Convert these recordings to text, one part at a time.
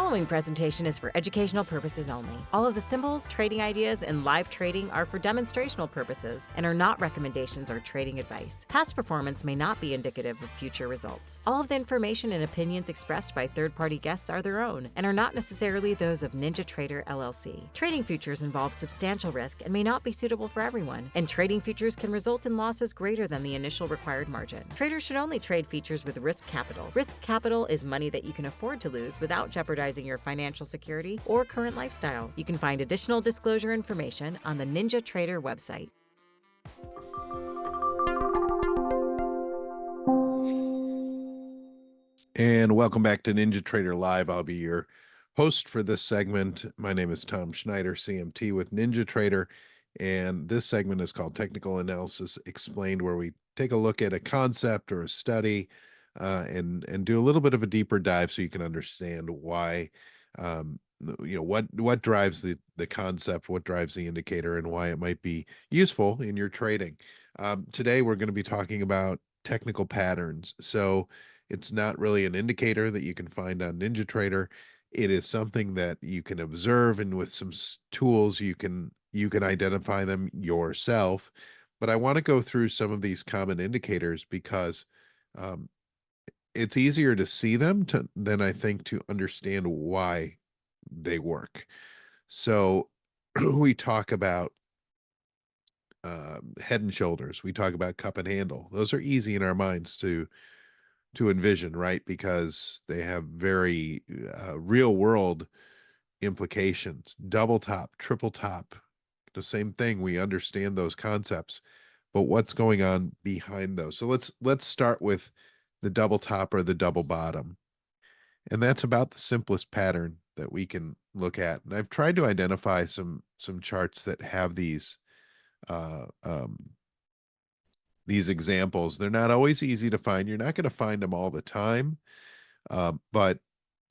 following presentation is for educational purposes only. All of the symbols, trading ideas, and live trading are for demonstrational purposes and are not recommendations or trading advice. Past performance may not be indicative of future results. All of the information and opinions expressed by third-party guests are their own and are not necessarily those of NinjaTrader LLC. Trading futures involve substantial risk and may not be suitable for everyone, and trading futures can result in losses greater than the initial required margin. Traders should only trade futures with risk capital. Risk capital is money that you can afford to lose without jeopardizing your financial security or current lifestyle. You can find additional disclosure information on the NinjaTrader website. And welcome back to NinjaTrader Live. I'll be your host for this segment. My name is Tom Schneider, CMT with NinjaTrader, and this segment is called Technical Analysis Explained, where we take a look at a concept or a study and do a little bit of a deeper dive so you can understand why, what drives the concept, what drives the indicator, and why it might be useful in your trading. Today, we're going to be talking about technical patterns. So it's not really an indicator that you can find on NinjaTrader. It is something that you can observe, and with some tools, you can identify them yourself. But I want to go through some of these common indicators because it's easier to see them than I think to understand why they work. So we talk about head and shoulders. We talk about cup and handle. Those are easy in our minds to envision, right? Because they have very real world implications. Double top, triple top, the same thing. We understand those concepts, but what's going on behind those? So let's start with the double top or the double bottom. And that's about the simplest pattern that we can look at. And I've tried to identify some charts that have these examples. They're not always easy to find. You're not going to find them all the time. But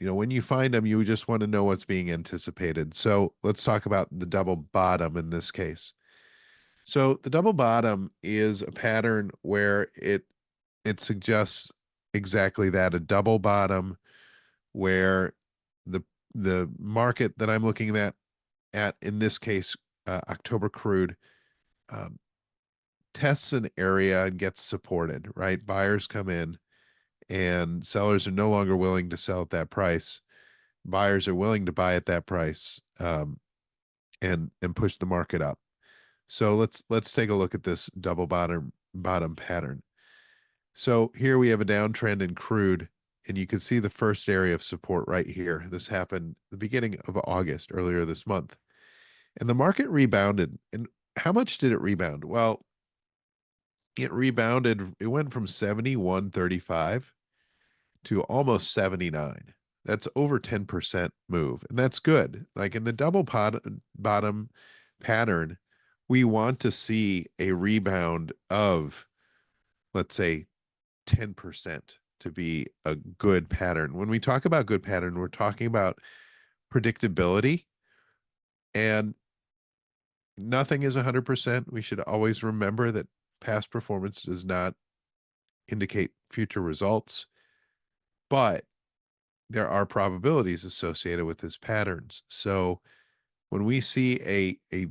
when you find them, you just want to know what's being anticipated. So let's talk about the double bottom in this case. So the double bottom is a pattern where it suggests exactly that, a double bottom where the market that I'm looking at in this case, October crude, tests an area and gets supported, right? Buyers come in and sellers are no longer willing to sell at that price. Buyers are willing to buy at that price and push the market up. So let's take a look at this double bottom pattern. So here we have a downtrend in crude, and you can see the first area of support right here. This happened the beginning of August, earlier this month. And the market rebounded. And how much did it rebound? Well, it rebounded. It went from 71.35 to almost 79. That's over 10% move. And that's good. Like in the double bottom pattern, we want to see a rebound of, let's say, 10% to be a good pattern. When we talk about good pattern, we're talking about predictability, and nothing is 100%. We should always remember that past performance does not indicate future results, but there are probabilities associated with his patterns. So when we see a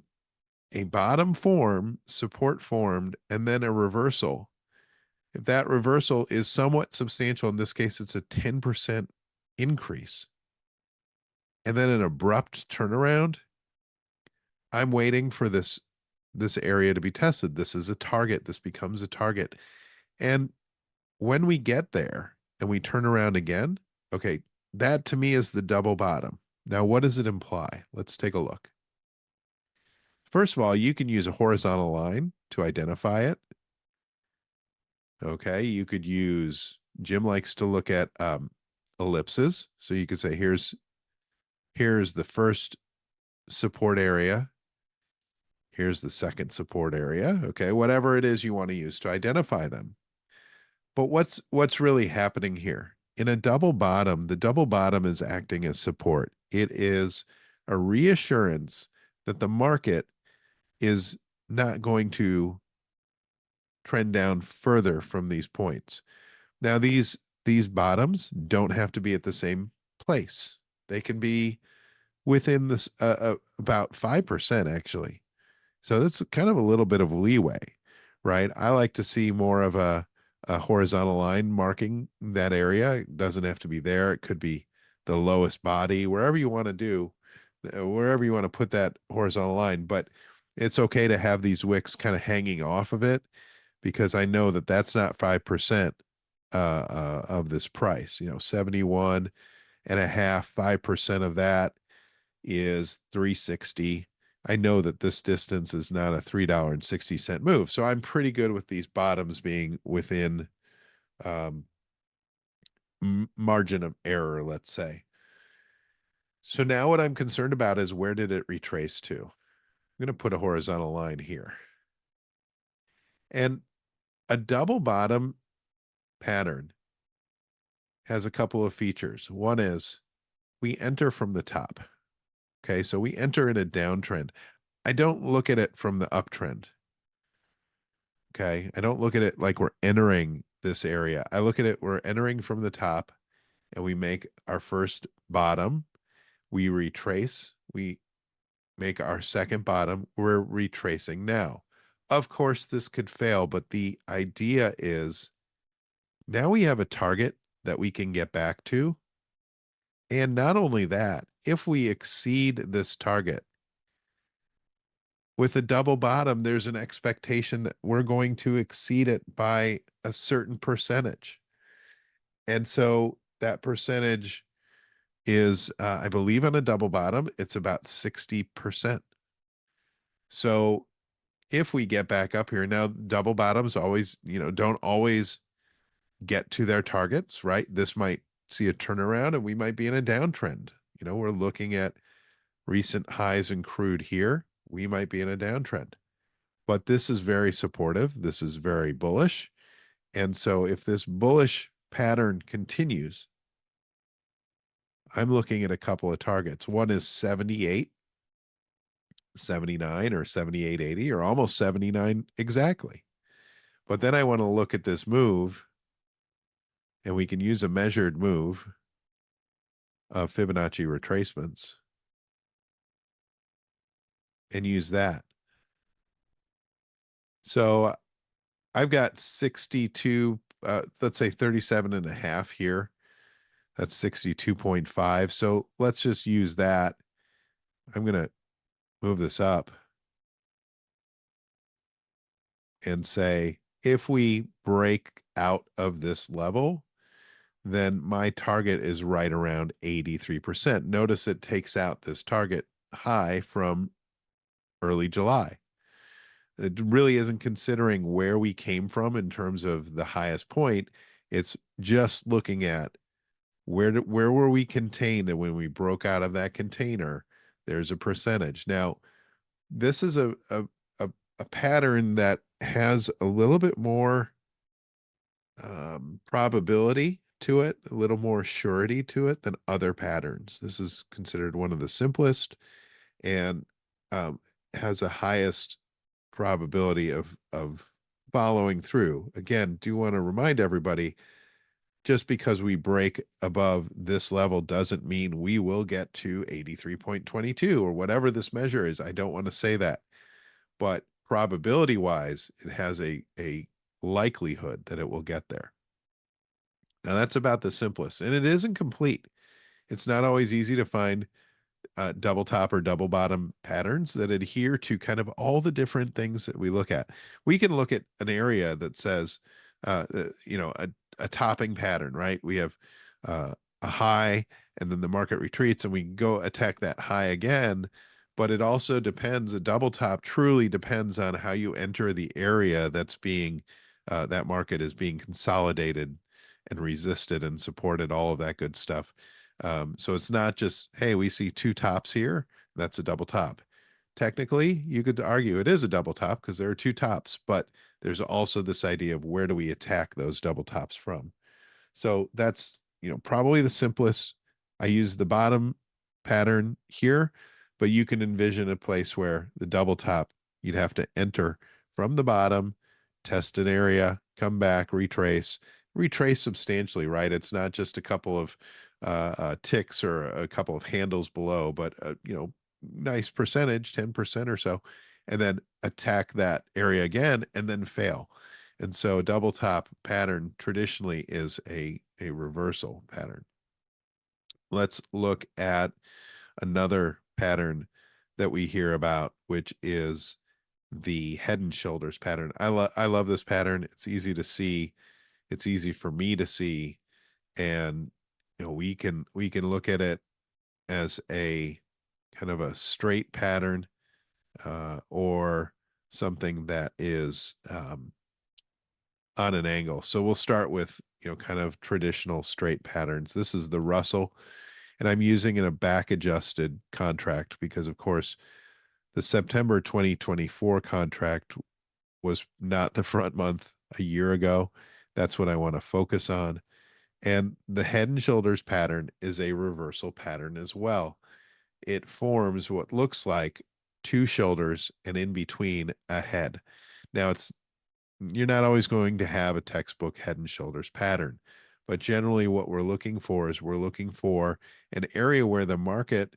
bottom form, support formed, and then a reversal, if that reversal is somewhat substantial, in this case, it's a 10% increase, and then an abrupt turnaround, I'm waiting for this area to be tested. This is a target. This becomes a target. And when we get there and we turn around again, okay, that to me is the double bottom. Now, what does it imply? Let's take a look. First of all, you can use a horizontal line to identify it. Okay, you could use, Jim likes to look at ellipses. So you could say, here's the first support area. Here's the second support area. Okay, whatever it is you want to use to identify them. But what's really happening here? In a double bottom, the double bottom is acting as support. It is a reassurance that the market is not going to trend down further from these points. Now, these bottoms don't have to be at the same place. They can be within this about 5% actually. So that's kind of a little bit of leeway, right? I like to see more of a horizontal line marking that area. It doesn't have to be there. It could be the lowest body, wherever you want to do, wherever you want to put that horizontal line. But it's okay to have these wicks kind of hanging off of it because I know that that's not 5% of this price. 71 and a half, 5% of that is 360. I know that this distance is not a $3.60 move. So I'm pretty good with these bottoms being within margin of error, let's say. So now what I'm concerned about is where did it retrace to? I'm going to put a horizontal line here. And a double bottom pattern has a couple of features. One is we enter from the top. Okay, so we enter in a downtrend. I don't look at it from the uptrend. Okay, I don't look at it like we're entering this area. I look at it, we're entering from the top and we make our first bottom. We retrace, we make our second bottom. We're retracing now. Of course, this could fail, but the idea is now we have a target that we can get back to. And not only that, if we exceed this target, with a double bottom, there's an expectation that we're going to exceed it by a certain percentage. And so that percentage is, I believe on a double bottom, it's about 60%. So if we get back up here, now double bottoms always, don't always get to their targets, right? This might see a turnaround and we might be in a downtrend. We're looking at recent highs in crude here. We might be in a downtrend. But this is very supportive. This is very bullish. And so if this bullish pattern continues, I'm looking at a couple of targets. One is 78, 79, or 78.80, or almost 79 exactly. But then I want to look at this move, and we can use a measured move of Fibonacci retracements and use that. So I've got 62, let's say 37 and a half here. That's 62.5. So let's just use that. I'm going to move this up and say, if we break out of this level, then my target is right around 83%. Notice it takes out this target high from early July. It really isn't considering where we came from in terms of the highest point. It's just looking at where were we contained, and when we broke out of that container, there's a percentage. Now, this is a pattern that has a little bit more probability to it, a little more surety to it than other patterns. This is considered one of the simplest and has a highest probability of following through. Again, do want to remind everybody, just because we break above this level doesn't mean we will get to 83.22 or whatever this measure is. I don't want to say that. But probability wise, it has a likelihood that it will get there. Now that's about the simplest, and it isn't complete. It's not always easy to find double top or double bottom patterns that adhere to kind of all the different things that we look at. We can look at an area that says, a topping pattern, right? We have a high and then the market retreats and we go attack that high again. But it also depends, a double top truly depends on how you enter the area that's being, that market is being consolidated and resisted and supported, all of that good stuff. So it's not just, hey, we see two tops here, that's a double top. Technically, you could argue it is a double top because there are two tops, but there's also this idea of where do we attack those double tops from. So that's, probably the simplest. I use the bottom pattern here, but you can envision a place where the double top, you'd have to enter from the bottom, test an area, come back, retrace substantially, right? It's not just a couple of ticks or a couple of handles below, but nice percentage, 10% or so, and then attack that area again and then fail. And so a double top pattern traditionally is a reversal pattern. Let's look at another pattern that we hear about, which is the head and shoulders pattern. I love this pattern. It's easy to see. It's easy for me to see, and we can look at it as a kind of a straight pattern, or something that is on an angle. So we'll start with kind of traditional straight patterns. This is the Russell, and I'm using in a back adjusted contract because, of course, the September 2024 contract was not the front month a year ago. That's what I want to focus on. And the head and shoulders pattern is a reversal pattern as well. It forms what looks like two shoulders and in between a head. Now, you're not always going to have a textbook head and shoulders pattern, but generally what we're looking for is we're looking for an area where the market,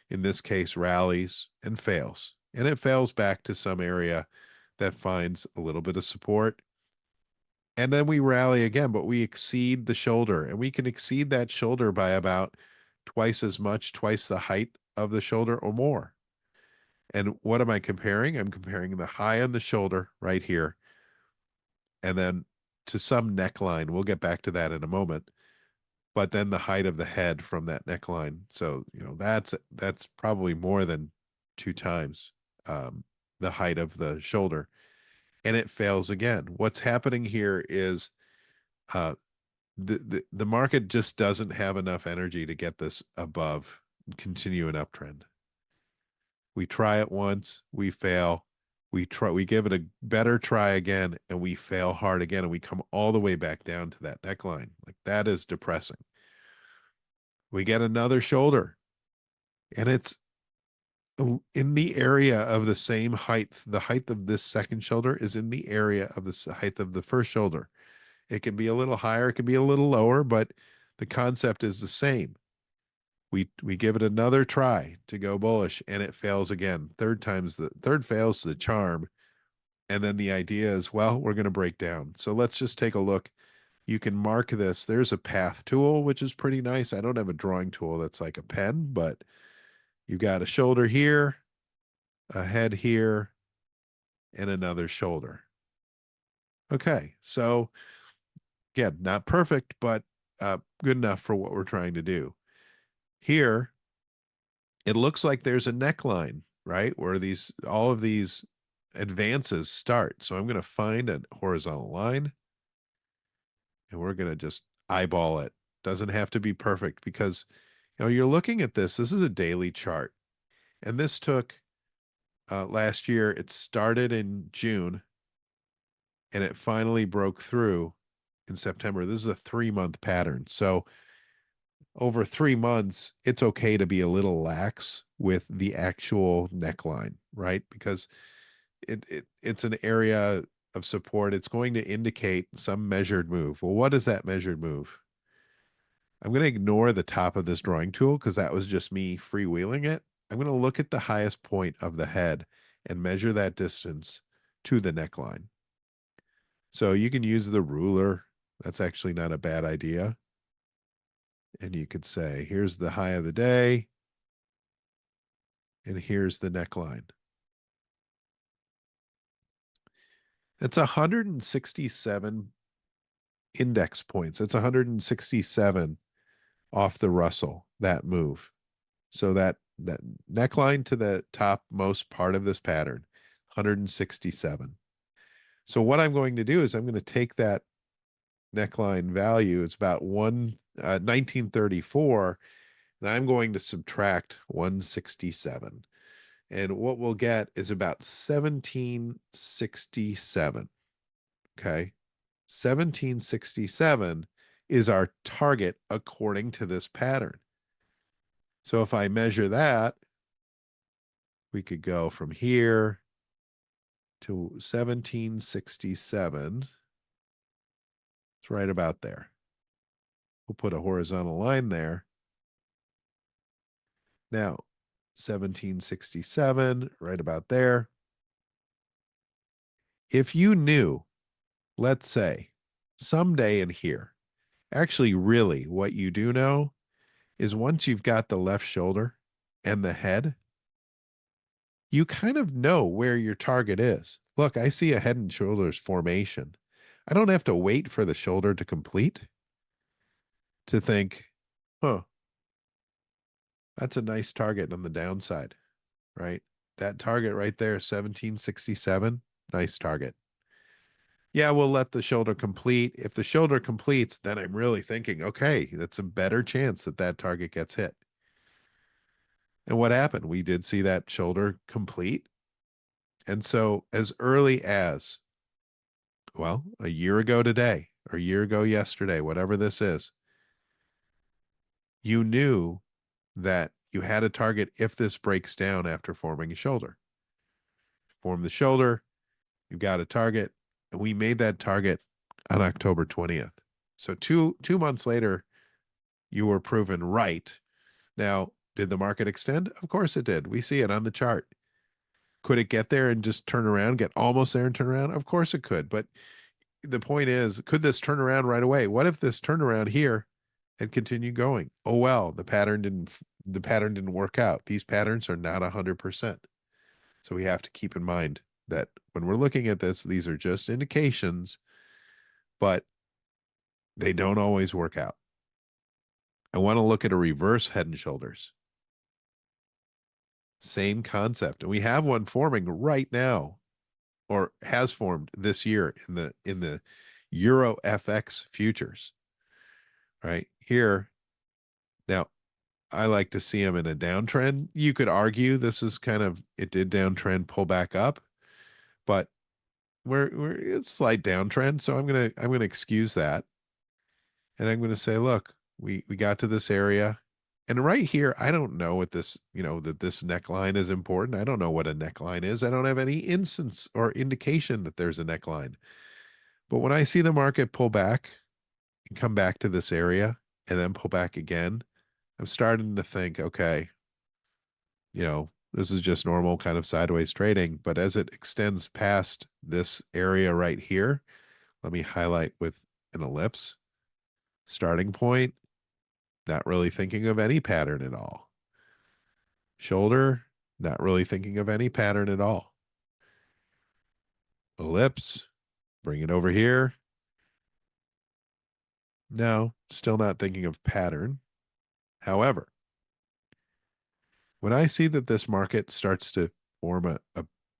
in this case, rallies and fails. And it fails back to some area that finds a little bit of support. And then we rally again, but we exceed the shoulder, and we can exceed that shoulder by about twice as much, twice the height of the shoulder or more. And what am I comparing? I'm comparing the high on the shoulder right here, and then to some neckline. We'll get back to that in a moment. But then the height of the head from that neckline. So, that's probably more than two times the height of the shoulder. And it fails again. What's happening here is the market just doesn't have enough energy to get this above, continue an uptrend. We try it once, we fail. We give it a better try again, and we fail hard again, and we come all the way back down to that neckline. Like, that is depressing. We get another shoulder, and it's in the area of the same height. The height of this second shoulder is in the area of the height of the first shoulder. It can be a little higher, it can be a little lower, but the concept is the same. We give it another try to go bullish, and it fails again. Third fails the charm. And then the idea is, well, we're going to break down. So let's just take a look. You can mark this. There's a path tool, which is pretty nice. I don't have a drawing tool that's like a pen, but you got a shoulder here, a head here, and another shoulder. Okay, so again, not perfect, but good enough for what we're trying to do. Here, it looks like there's a neckline, right? Where all of these advances start. So I'm going to find a horizontal line, and we're going to just eyeball it. Doesn't have to be perfect, because you're looking at this. This is a daily chart, and this took last year. It started in June, and it finally broke through in September. This is a 3-month pattern. So over 3 months, it's okay to be a little lax with the actual neckline, right? Because it's an area of support. It's going to indicate some measured move. Well, what is that measured move? I'm going to ignore the top of this drawing tool because that was just me freewheeling it. I'm going to look at the highest point of the head and measure that distance to the neckline. So you can use the ruler. That's actually not a bad idea. And you could say, here's the high of the day, and here's the neckline. It's 167 index points. It's 167 off the Russell, that move. So that neckline to the top most part of this pattern, 167. So what I'm going to do is I'm going to take that neckline value. It's about 1934, and I'm going to subtract 167. And what we'll get is about 1767. Okay. 1767 is our target according to this pattern. So if I measure that, we could go from here to 1767. It's right about there. We'll put a horizontal line there. Now, 1767, right about there. If you knew, let's say, someday in here, actually, really, what you do know is once you've got the left shoulder and the head, you kind of know where your target is. Look, I see a head and shoulders formation. I don't have to wait for the shoulder to complete to think, huh, that's a nice target on the downside, right? That target right there, 1767, nice target. Yeah, we'll let the shoulder complete. If the shoulder completes, then I'm really thinking, okay, that's a better chance that that target gets hit. And what happened? We did see that shoulder complete. And so, as early as, well, a year ago today, or a year ago yesterday, whatever this is, you knew that you had a target if this breaks down after forming a shoulder. Form the shoulder, you've got a target, and we made that target on October 20th. So two months later, you were proven right. Now, did the market extend? Of course it did. We see it on the chart. Could it get there and just turn around, get almost there and turn around? Of course it could. But the point is, could this turn around right away? What if this turnaround here had continued going? Oh well, the pattern didn't work out. These patterns are not 100%. So we have to keep in mind that when we're looking at this, these are just indications, but they don't always work out. I want to look at a reverse head and shoulders. Same concept. And we have one forming right now, or has formed this year in the Euro FX futures. Right here. Now, I like to see them in a downtrend. You could argue this is kind of, it did downtrend, pull back up, but we're it's slight downtrend. So I'm gonna excuse that. And I'm gonna say, look, we got to this area. And right here, I don't know what this, that this neckline is important. I don't know what a neckline is. I don't have any instance or indication that there's a neckline. But when I see the market pull back and come back to this area and then pull back again, I'm starting to think, okay, this is just normal kind of sideways trading. But as it extends past this area right here, let me highlight with an ellipse. Starting point, not really thinking of any pattern at all. Shoulder, not really thinking of any pattern at all. Ellipse, bring it over here. No, still not thinking of pattern. However, when I see that this market starts to form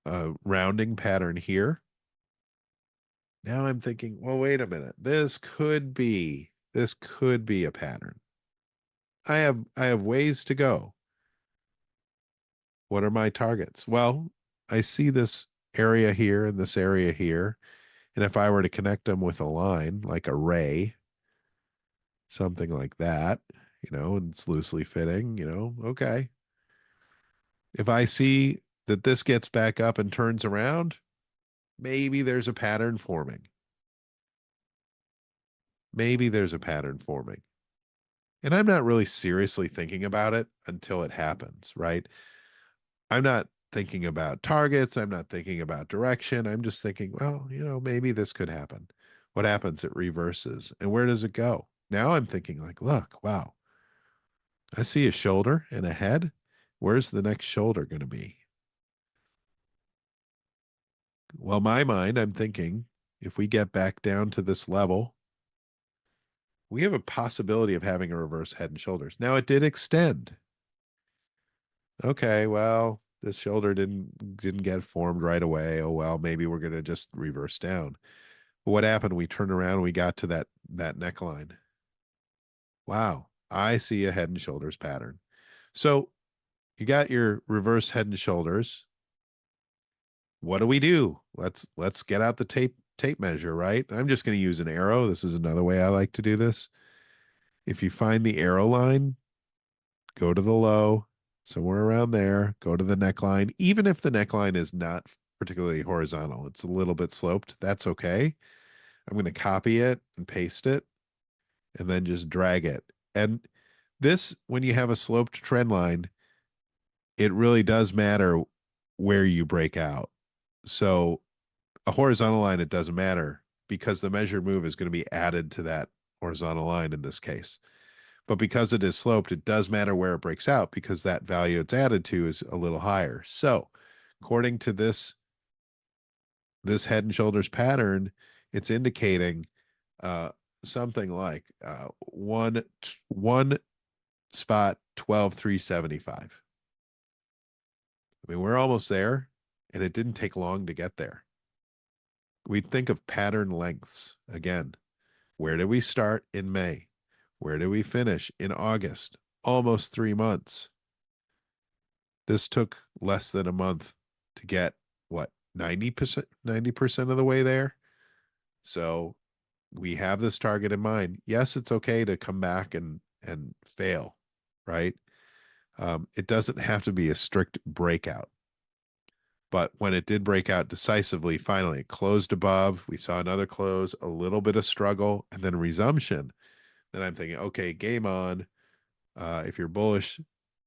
a rounding pattern here, now I'm thinking, well, wait a minute. This could be a pattern. I have ways to go. What are my targets? Well, I see this area here and this area here. And if I were to connect them with a line, like a ray, something like that, and it's loosely fitting, okay. If I see that this gets back up and turns around, maybe there's a pattern forming. Maybe there's a pattern forming. And I'm not really seriously thinking about it until it happens, right? I'm not thinking about targets. I'm not thinking about direction. I'm just thinking, well, maybe this could happen. What happens? It reverses. And where does it go? Now I'm thinking like, look, wow, I see a shoulder and a head. Where's the next shoulder going to be? Well, my mind, I'm thinking if we get back down to this level, we have a possibility of having a reverse head and shoulders. Now it did extend. Okay, well, this shoulder didn't get formed right away. Oh well, maybe we're gonna just reverse down. But what happened? We turned around, we got to that neckline. Wow, I see a head and shoulders pattern. So you got your reverse head and shoulders. What do we do? Let's get out the tape measure, right? I'm just going to use an arrow. This is another way I like to do this. If you find the arrow line, go to the low, somewhere around there, go to the neckline. Even if the neckline is not particularly horizontal, it's a little bit sloped, that's okay. I'm going to copy it and paste it and then just drag it. And this, when you have a sloped trend line, it really does matter where you break out. So a horizontal line, it doesn't matter because the measured move is going to be added to that horizontal line in this case. But because it is sloped, it does matter where it breaks out because that value it's added to is a little higher. So according to this head and shoulders pattern, it's indicating something like one spot 12,375. I mean, we're almost there, and it didn't take long to get there. We think of pattern lengths again. Where did we start in May? Where did we finish in August? Almost 3 months. This took less than a month to get what, 90% of the way there. So we have this target in mind. Yes, it's okay to come back and fail, right? It doesn't have to be a strict breakout. But when it did break out decisively, finally it closed above. We saw another close, a little bit of struggle, and then resumption. Then I'm thinking, okay, game on. If you're bullish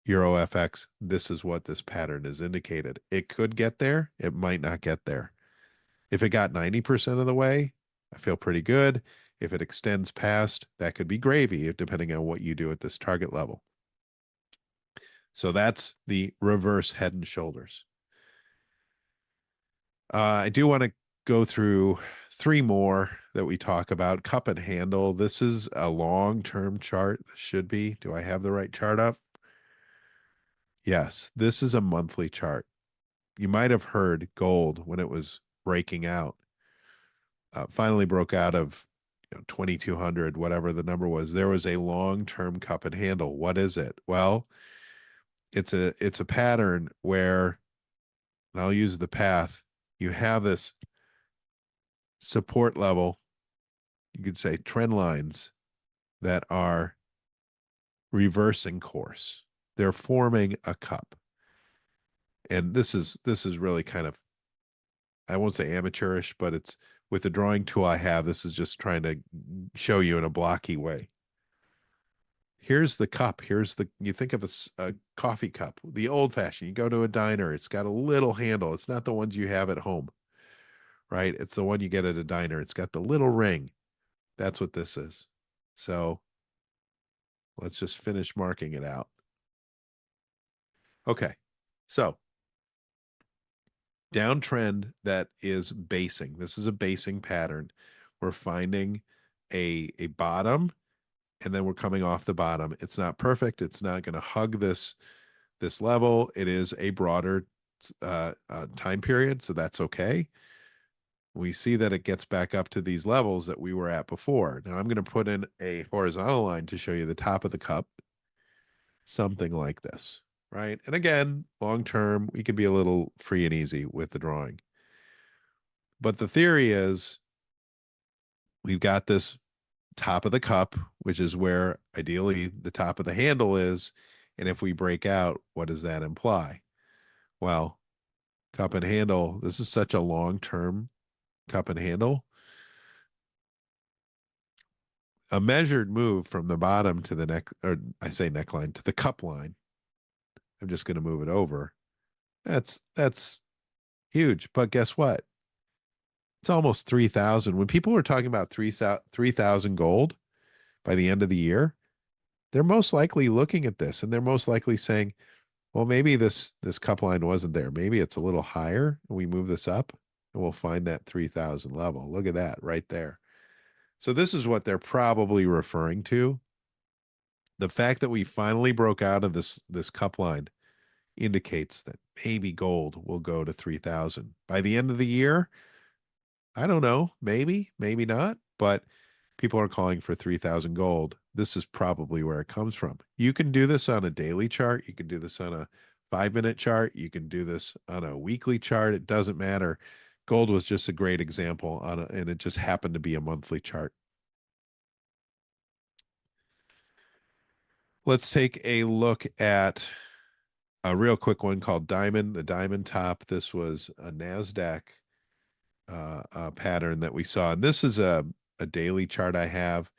Euro FX, this is what this pattern is indicated. It could get there. It might not get there. If it got 90% of the way, I feel pretty good. If it extends past, that could be gravy, depending on what you do at this target level. So that's the reverse head and shoulders. I do want to go through 3 more that we talk about. Cup and handle. This is a long-term chart. This should be. Do I have the right chart up? Yes, this is a monthly chart. You might have heard gold when it was breaking out. Finally broke out of 2,200, whatever the number was. There was a long-term cup and handle. What is it? Well, it's a pattern where, and I'll use the path, you have this support level, you could say trend lines that are reversing course. They're forming a cup. And this is really kind of, I won't say amateurish, but it's with the drawing tool I have, this is just trying to show you in a blocky way. Here's the cup. You think of a coffee cup, the old fashioned. You go to a diner, it's got a little handle. It's not the ones you have at home, right? It's the one you get at a diner. It's got the little ring. That's what this is. So let's just finish marking it out. Okay. So downtrend that is basing. This is a basing pattern. We're finding a bottom, and then we're coming off the bottom. It's not perfect. It's not going to hug this level. It is a broader time period, so that's okay. We see that it gets back up to these levels that we were at before. Now I'm going to put in a horizontal line to show you the top of the cup, something like this, right? And again, long term, we can be a little free and easy with the drawing. But the theory is we've got this top of the cup, which is where ideally the top of the handle is. And if we break out, what does that imply? Well, cup and handle, this is such a long-term cup and handle. A measured move from the bottom to the neck, or I say neckline, to the cup line. I'm just going to move it over. That's huge. But guess what? It's almost 3,000. When people are talking about 3,000 gold by the end of the year, they're most likely looking at this and they're most likely saying, well, maybe this cup line wasn't there. Maybe it's a little higher and we move this up and we'll find that 3,000 level. Look at that right there. So this is what they're probably referring to. The fact that we finally broke out of this cup line indicates that maybe gold will go to 3,000 by the end of the year. I don't know, maybe not, but people are calling for 3,000 gold. This is probably where it comes from. You can do this on a daily chart. You can do this on a 5-minute chart. You can do this on a weekly chart. It doesn't matter. Gold was just a great example and it just happened to be a monthly chart. Let's take a look at a real quick one called Diamond, the Diamond Top. This was a NASDAQ pattern that we saw. And this is a daily chart I have.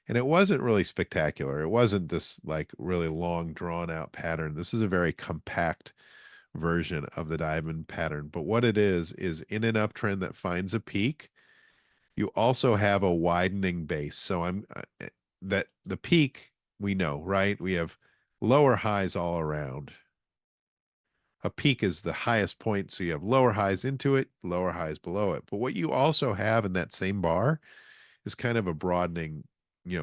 And it wasn't really spectacular. It wasn't this like really long drawn out pattern. This is a very compact version of the diamond pattern. But what it is in an uptrend that finds a peak, you also have a widening base. So that the peak we know, right? We have lower highs all around. A peak is the highest point, so you have lower highs into it, lower highs below it. But what you also have in that same bar is kind of a broadening, you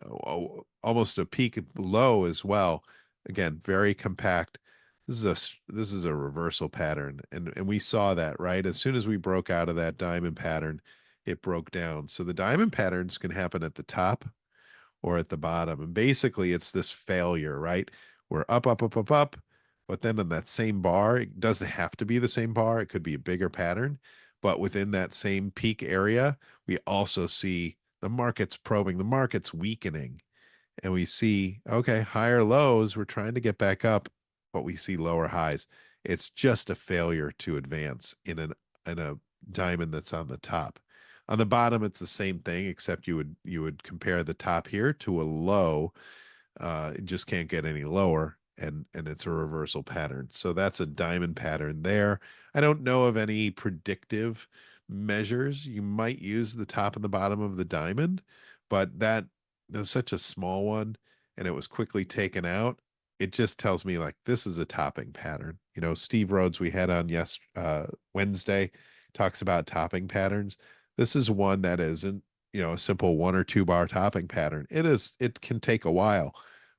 know, almost a peak low as well. Again, very compact. This is a reversal pattern, and we saw that, right? As soon as we broke out of that diamond pattern, it broke down. So the diamond patterns can happen at the top or at the bottom. And basically it's this failure, right? We're up, up, up, up, up. But then in that same bar, it doesn't have to be the same bar. It could be a bigger pattern. But within that same peak area, we also see the market's probing, the market's weakening. And we see, okay, higher lows, we're trying to get back up, but we see lower highs. It's just a failure to advance in a diamond that's on the top. On the bottom, it's the same thing, except you would compare the top here to a low. It just can't get any lower, and it's a reversal pattern. So that's a diamond pattern there. I don't know of any predictive measures. You might use the top and the bottom of the diamond, but that's such a small one, and it was quickly taken out. It just tells me like this is a topping pattern. You know, Steve Rhodes we had on Wednesday talks about topping patterns. This is one that isn't, you know, a simple 1 or 2 bar topping pattern. It can take a while,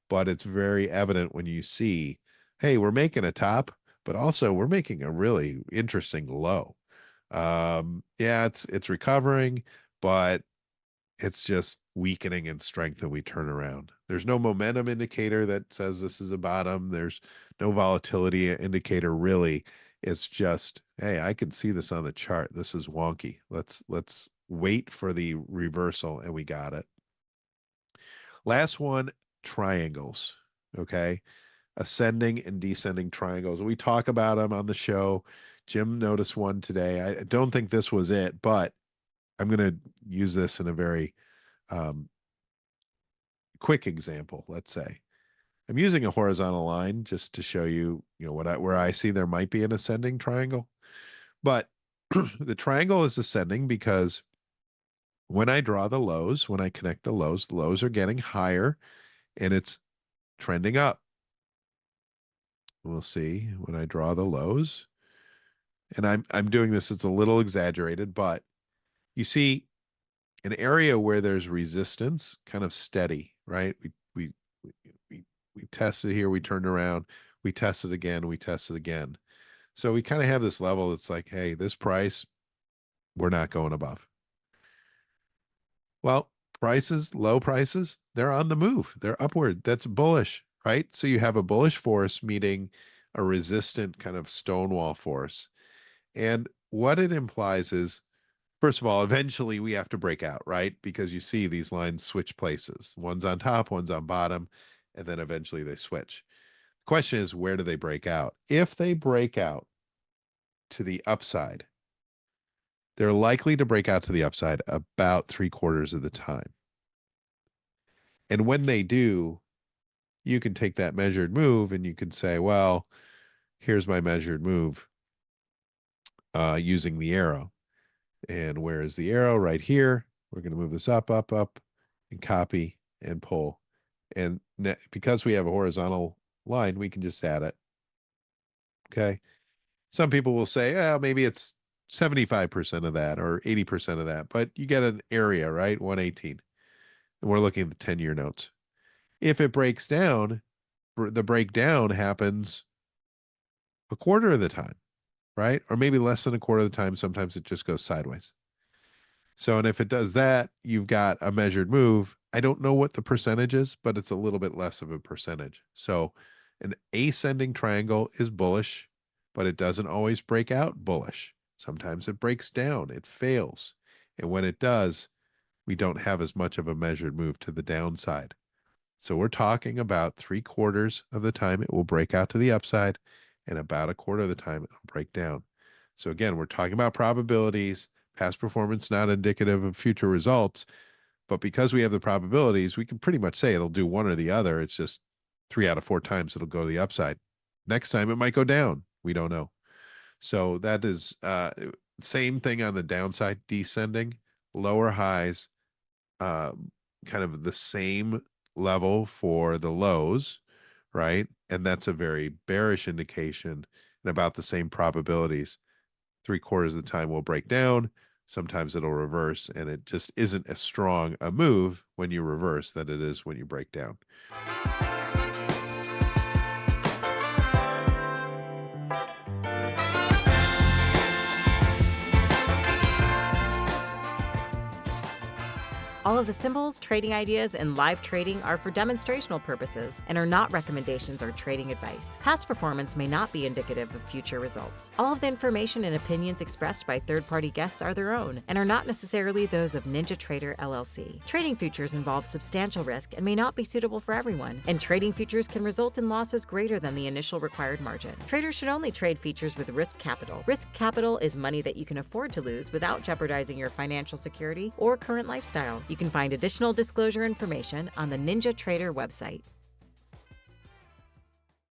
but it's very evident when you see, hey, we're making a top, but also we're making a really interesting low. Yeah, it's recovering, but it's just weakening in strength and we turn around. There's no momentum indicator that says this is a bottom. There's no volatility indicator really. It's just, hey, I can see this on the chart. This is wonky. Let's wait for the reversal, and we got it. Last one, triangles. Okay. Ascending and descending triangles. We talk about them on the show. Jim noticed one today. I don't think this was it, but I'm going to use this in a very quick example. Let's say I'm using a horizontal line just to show you, you know, where I see there might be an ascending triangle. But the triangle is ascending because when I draw the lows, when I connect the lows are getting higher and it's trending up. We'll see when I draw the lows. And I'm doing this, it's a little exaggerated, but you see an area where there's resistance kind of steady, right? We we test it here, we turned around, we test it again, we test it again. So we kind of have this level that's like, hey, this price, we're not going above. Well, prices, low prices, they're on the move. They're upward. That's bullish, right? So you have a bullish force meeting a resistant kind of stonewall force. And what it implies is, first of all, eventually we have to break out, right? Because you see these lines switch places. One's on top, one's on bottom, and then eventually they switch. The question is, where do they break out? If they break out to the upside, they're likely to break out to the upside about 3/4 of the time. And when they do, you can take that measured move and you can say, well, here's my measured move using the arrow. And where is the arrow? Right here. We're going to move this up, up, up, and copy and pull. And because we have a horizontal line, we can just add it. Okay. Some people will say, oh, maybe it's 75% of that or 80% of that, but you get an area, right? 118. And we're looking at the 10-year notes. If it breaks down, the breakdown happens a quarter of the time, right? Or maybe less than a quarter of the time. Sometimes it just goes sideways. So, and if it does that, you've got a measured move. I don't know what the percentage is, but it's a little bit less of a percentage. So an ascending triangle is bullish, but it doesn't always break out bullish. Sometimes it breaks down, it fails. And when it does, we don't have as much of a measured move to the downside. So we're talking about 3/4 of the time it will break out to the upside, and about a quarter of the time it'll break down. So again, we're talking about probabilities. Past performance not indicative of future results, But because we have the probabilities, we can pretty much say it'll do one or the other. It's just 3 out of 4 times it'll go to the upside. Next time it might go down. We don't know. So that is same thing on the downside, descending, lower highs, kind of the same level for the lows, right? And that's a very bearish indication and about the same probabilities. 3/4 of the time will break down. Sometimes it'll reverse, and it just isn't as strong a move when you reverse that it is when you break down. All of the symbols, trading ideas, and live trading are for demonstrational purposes and are not recommendations or trading advice. Past performance may not be indicative of future results. All of the information and opinions expressed by third-party guests are their own and are not necessarily those of NinjaTrader LLC. Trading futures involve substantial risk and may not be suitable for everyone, and trading futures can result in losses greater than the initial required margin. Traders should only trade futures with risk capital. Risk capital is money that you can afford to lose without jeopardizing your financial security or current lifestyle. You can find additional disclosure information on the NinjaTrader website.